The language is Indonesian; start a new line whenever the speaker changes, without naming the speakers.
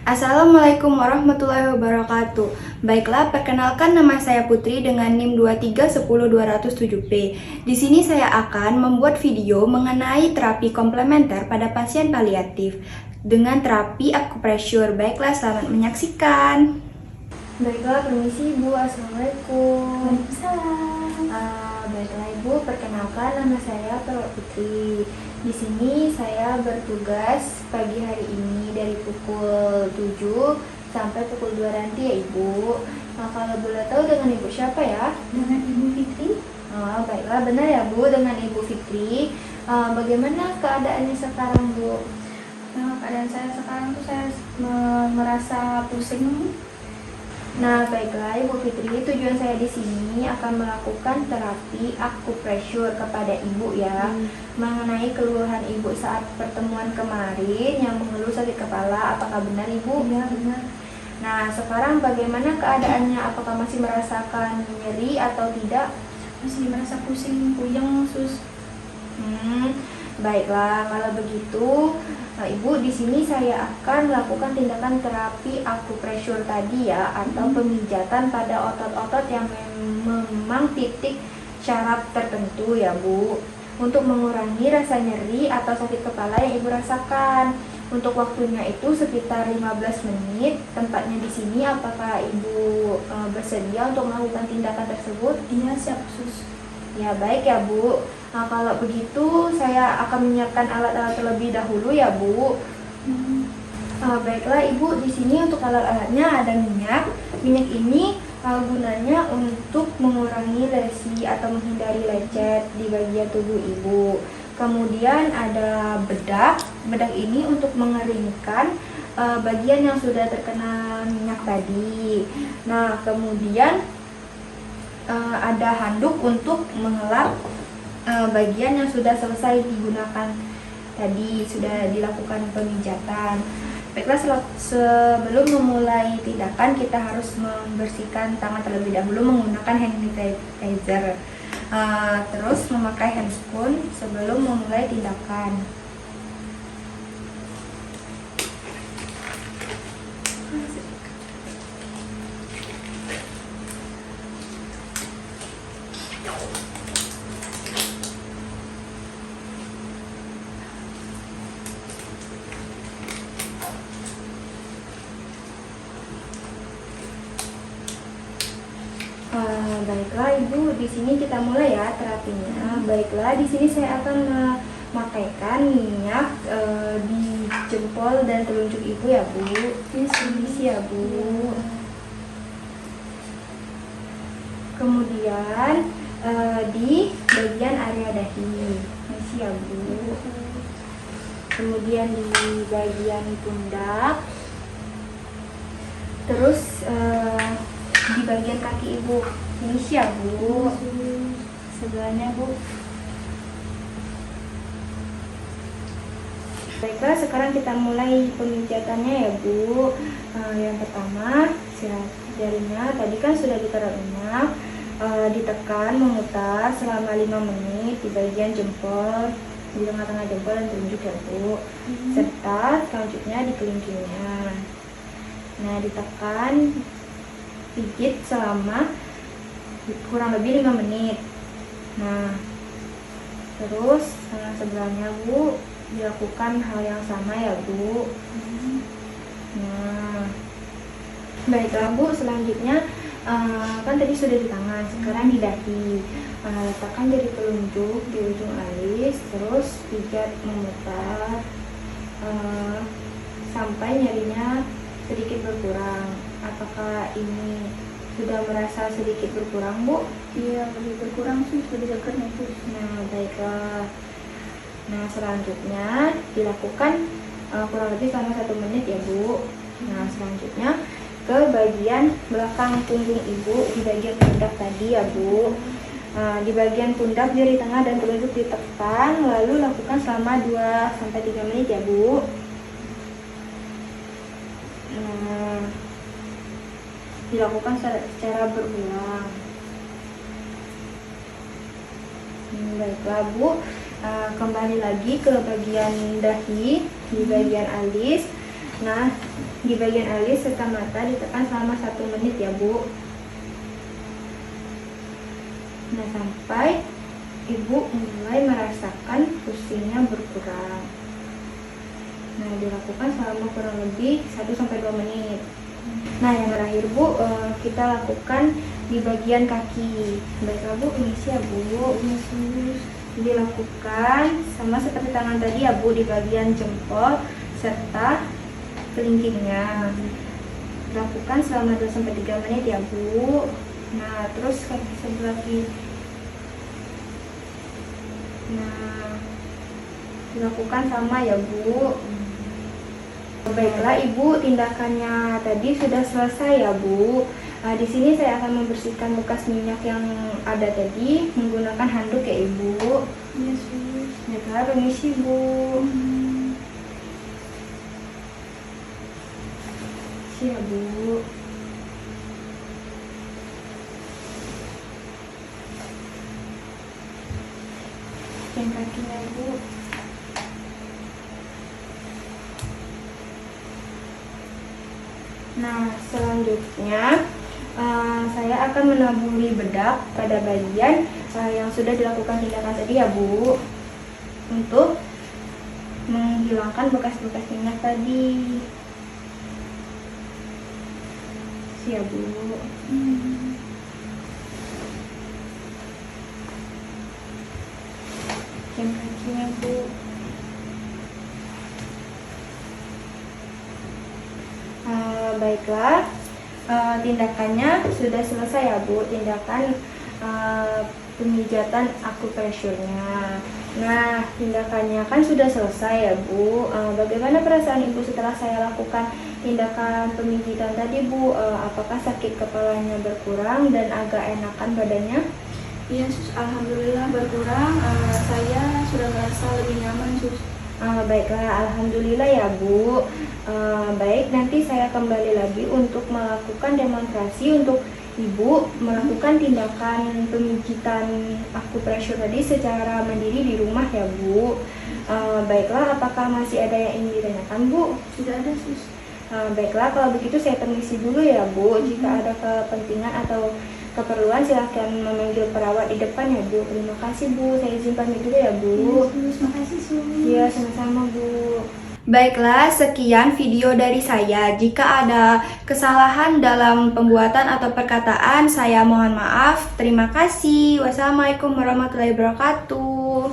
Assalamualaikum warahmatullahi wabarakatuh. Baiklah, perkenalkan nama saya Putri dengan NIM 2310207P. Di sini saya akan membuat video mengenai terapi komplementer pada pasien paliatif dengan terapi akupressure. Baiklah, selamat menyaksikan. Baiklah, permisi Ibu. Assalamualaikum.
Waalaikumsalam.
Baiklah Ibu, perkenalkan nama saya Putri. Di sini saya bertugas pagi hari ini dari pukul 7 sampai pukul 2 nanti ya Ibu. Nah, kalau boleh tahu dengan Ibu siapa ya?
Dengan Ibu Fitri.
Baiklah, benar ya Bu, dengan Ibu Fitri. Bagaimana keadaannya sekarang Bu?
Keadaan saya sekarang tuh saya merasa pusing.
Nah, baiklah Ibu Fitri, tujuan saya di sini akan melakukan terapi akupressure kepada Ibu ya. Mengenai keluhan Ibu saat pertemuan kemarin yang mengeluh sakit kepala, apakah benar Ibu?
Iya, benar.
Nah, sekarang bagaimana keadaannya? Apakah masih merasakan nyeri atau tidak?
Masih merasa pusing, puyeng, sus.
Baiklah, kalau begitu, Ibu, di sini saya akan melakukan tindakan terapi akupressure tadi ya, atau pemijatan pada otot-otot yang memang titik syaraf tertentu ya Bu, untuk mengurangi rasa nyeri atau sakit kepala yang Ibu rasakan. Untuk waktunya itu sekitar 15 menit. Tempatnya di sini, apakah Ibu bersedia untuk melakukan tindakan tersebut?
Iya, siap, sus.
Ya, baik ya Bu. Nah, kalau begitu saya akan menyiapkan alat-alat terlebih dahulu ya Bu. Baiklah Ibu, di sini untuk alat-alatnya ada minyak. Minyak ini gunanya untuk mengurangi lesi atau menghindari lecet di bagian tubuh Ibu. Kemudian ada bedak. Bedak ini untuk mengeringkan bagian yang sudah terkena minyak tadi. Nah, kemudian ada handuk untuk mengelap bagian yang sudah selesai digunakan tadi, sudah dilakukan pemijatan. Baiklah, sebelum memulai tindakan kita harus membersihkan tangan terlebih dahulu menggunakan hand sanitizer. Terus memakai handscoon sebelum memulai tindakan. Baiklah Ibu, di sini kita mulai ya terapinya. Baiklah, di sini saya akan memakaikan minyak di jempol dan telunjuk Ibu ya Bu. Permisi ya Bu. Kemudian di bagian area dahi. Permisi ya Bu. Kemudian di bagian pundak. Terus di bagian kaki Ibu. Ini ya Bu. Sebelahnya Bu. Baiklah, sekarang kita mulai pemijatannya ya Bu. Yang pertama, jarinya tadi kan sudah ditaruh minyak, ditekan memutar selama 5 menit di bagian jempol, di tengah-tengah jempol dan telunjuk ya Bu. Serta selanjutnya di kelingkingnya. Nah, ditekan, pijit selama kurang lebih 5 menit. Nah, terus sebelahnya Bu dilakukan hal yang sama ya Bu. Nah, baiklah Bu, selanjutnya kan tadi sudah di tangan, sekarang di dahi. Letakkan jari telunjuk di ujung alis, terus pijat memutar sampai nyerinya sedikit berkurang. Apakah ini sudah merasa sedikit berkurang Bu?
Iya, lebih berkurang sih, lebih seger nih sus.
Nah, baiklah. Nah, selanjutnya dilakukan kurang lebih selama 1 menit ya Bu. Nah, selanjutnya ke bagian belakang punggung Ibu, di bagian pundak tadi ya Bu. Di bagian pundak, jari tengah dan telunjuk ditekan, lalu lakukan selama 2-3 menit ya Bu. Nah, dilakukan secara berulang. Baiklah Bu, kembali lagi ke bagian dahi, di bagian alis. Nah, di bagian alis serta mata ditekan selama 1 menit ya Bu. Nah, sampai Ibu mulai merasakan pusingnya berkurang. Nah, dilakukan selama kurang lebih 1-2 menit. Nah, yang terakhir Bu, kita lakukan di bagian kaki. Baiklah Bu, permisi ya Bu. Dilakukan sama seperti tangan tadi ya Bu, di bagian jempol serta kelingkingnya. Lakukan selama 2-3 menit ya Bu. Nah, terus kaki sebelah kiri. Nah, dilakukan sama ya Bu. Baiklah Ibu, tindakannya tadi sudah selesai ya Bu. Di sini saya akan membersihkan bekas minyak yang ada tadi menggunakan handuk ya Ibu.
Yes, sus.
Baiklah, permisi Bu. Siap Bu. Yang kakinya Bu. Nah, selanjutnya saya akan menaburi bedak pada bagian yang sudah dilakukan tindakan tadi ya Bu, untuk menghilangkan bekas-bekas minyak tadi. Siap Bu. Yang kakinya Bu. Baiklah, tindakannya sudah selesai ya Bu, tindakan pemijatan akupressure-nya. Nah, tindakannya kan sudah selesai ya Bu. Bagaimana perasaan Ibu setelah saya lakukan tindakan pemijitan tadi Bu? Apakah sakit kepalanya berkurang dan agak enakan badannya?
Iya sus, alhamdulillah berkurang. Saya sudah merasa lebih nyaman sus.
Baiklah, alhamdulillah ya Bu. Baik, nanti saya kembali lagi untuk melakukan demonstrasi untuk Ibu melakukan tindakan pemijitan akupressure tadi secara mandiri di rumah ya Bu. Baiklah, apakah masih ada yang ingin ditanyakan Bu?
Tidak ada sus.
Baiklah, kalau begitu saya permisi dulu ya Bu. Jika ada kepentingan atau keperluan silahkan memanggil perawat di depan ya Bu. Terima kasih Bu, saya izin pamit dulu ya Bu.
Iya sus, makasih sus.
Iya, sama-sama Bu. Baiklah, sekian video dari saya. Jika ada kesalahan dalam pembuatan atau perkataan, saya mohon maaf. Terima kasih. Wassalamualaikum warahmatullahi wabarakatuh.